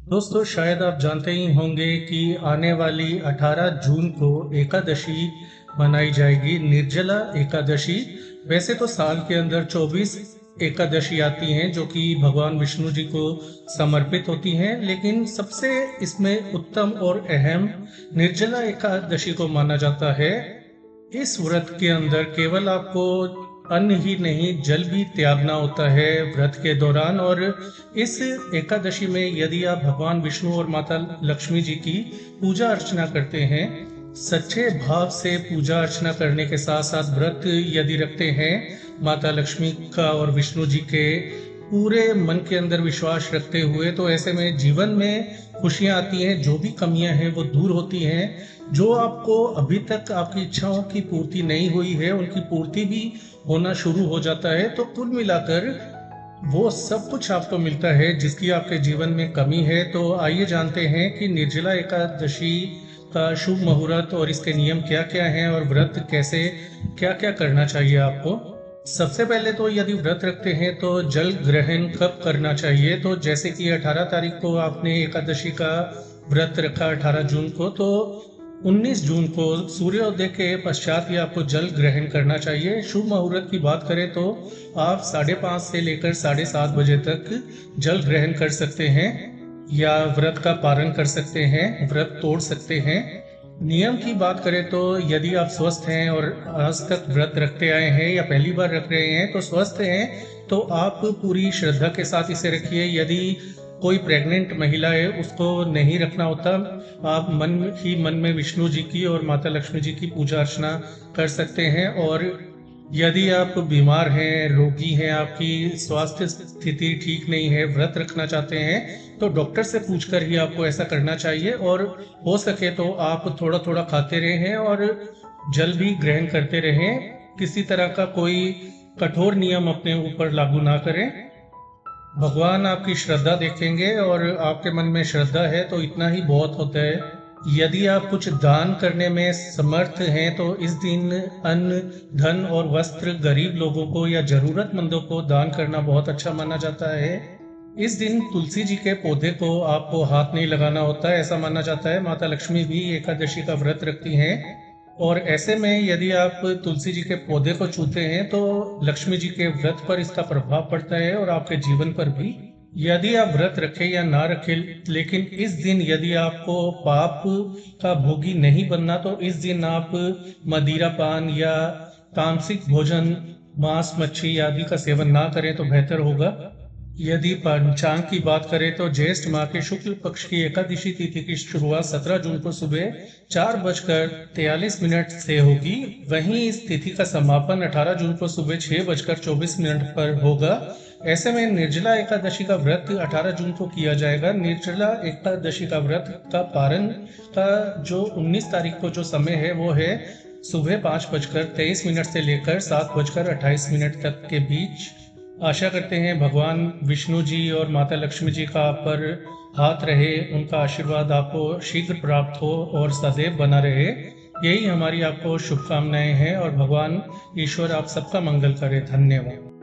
दोस्तों, शायद आप जानते ही होंगे कि आने वाली 18 जून को एकादशी मनाई जाएगी, निर्जला एकादशी। वैसे तो साल के अंदर 24 एकादशी आती हैं जो कि भगवान विष्णु जी को समर्पित होती हैं, लेकिन सबसे इसमें उत्तम और अहम निर्जला एकादशी को माना जाता है। इस व्रत के अंदर केवल आपको अन्न ही नहीं, जल भी त्यागना होता है व्रत के दौरान। और इस एकादशी में यदि आप भगवान विष्णु और माता लक्ष्मी जी की पूजा अर्चना करते हैं, सच्चे भाव से पूजा अर्चना करने के साथ साथ व्रत यदि रखते हैं माता लक्ष्मी का और विष्णु जी के पूरे मन के अंदर विश्वास रखते हुए, तो ऐसे में जीवन में खुशियां आती हैं, जो भी कमियां हैं वो दूर होती हैं। जो आपको अभी तक आपकी इच्छाओं की पूर्ति नहीं हुई है, उनकी पूर्ति भी होना शुरू हो जाता है। तो कुल मिलाकर वो सब कुछ आपको मिलता है जिसकी आपके जीवन में कमी है। तो आइए जानते हैं कि निर्जला एकादशी का शुभ मुहूर्त और इसके नियम क्या क्या हैं और व्रत कैसे, क्या क्या करना चाहिए आपको। सबसे पहले तो यदि व्रत रखते हैं तो जल ग्रहण कब करना चाहिए। तो जैसे कि 18 तारीख को आपने एकादशी का व्रत रखा 18 जून को, तो 19 जून को सूर्योदय के पश्चात ही आपको जल ग्रहण करना चाहिए। शुभ मुहूर्त की बात करें तो आप 5:30 से लेकर 7:30 बजे तक जल ग्रहण कर सकते हैं या व्रत का पारण कर सकते हैं, व्रत तोड़ सकते हैं। नियम की बात करें तो यदि आप स्वस्थ हैं और आज तक व्रत रखते आए हैं या पहली बार रख रहे हैं, तो स्वस्थ हैं तो आप पूरी श्रद्धा के साथ इसे रखिए। यदि कोई प्रेग्नेंट महिला है, उसको नहीं रखना होता, आप मन ही मन में विष्णु जी की और माता लक्ष्मी जी की पूजा अर्चना कर सकते हैं। और यदि आप बीमार हैं, रोगी हैं, आपकी स्वास्थ्य स्थिति ठीक नहीं है, व्रत रखना चाहते हैं, तो डॉक्टर से पूछकर ही आपको ऐसा करना चाहिए। और हो सके तो आप थोड़ा थोड़ा खाते रहें और जल भी ग्रहण करते रहें। किसी तरह का कोई कठोर नियम अपने ऊपर लागू ना करें। भगवान आपकी श्रद्धा देखेंगे और आपके मन में श्रद्धा है तो इतना ही बहुत होता है। यदि आप कुछ दान करने में समर्थ हैं तो इस दिन अन्न, धन और वस्त्र गरीब लोगों को या जरूरतमंदों को दान करना बहुत अच्छा माना जाता है। इस दिन तुलसी जी के पौधे को आपको हाथ नहीं लगाना होता है, ऐसा माना जाता है। माता लक्ष्मी भी एकादशी का व्रत रखती हैं और ऐसे में यदि आप तुलसी जी के पौधे को छूते हैं तो लक्ष्मी जी के व्रत पर इसका प्रभाव पड़ता है और आपके जीवन पर भी। यदि आप व्रत रखें या ना रखें, लेकिन इस दिन यदि आपको पाप का भोगी नहीं बनना, तो इस दिन आप मदिरा पान या तामसिक भोजन, मांस मच्छी आदि का सेवन ना करें तो बेहतर होगा। यदि पंचांग की बात करें तो ज्येष्ठ माह के शुक्ल पक्ष की एकादशी तिथि की शुरुआत 17 जून को सुबह 4:43 से होगी। वहीं इस तिथि का समापन 18 जून को सुबह 6:24 पर होगा। ऐसे में निर्जला एकादशी का व्रत 18 जून को किया जाएगा। निर्जला एकादशी का व्रत का पारण का जो 19 तारीख को जो समय है वो है सुबह 5:23 से लेकर 7:28 तक के बीच। आशा करते हैं भगवान विष्णु जी और माता लक्ष्मी जी का आप पर हाथ रहे, उनका आशीर्वाद आपको शीघ्र प्राप्त हो और सदैव बना रहे। यही हमारी आपको शुभकामनाएं हैं और भगवान ईश्वर आप सबका मंगल करे। धन्यवाद।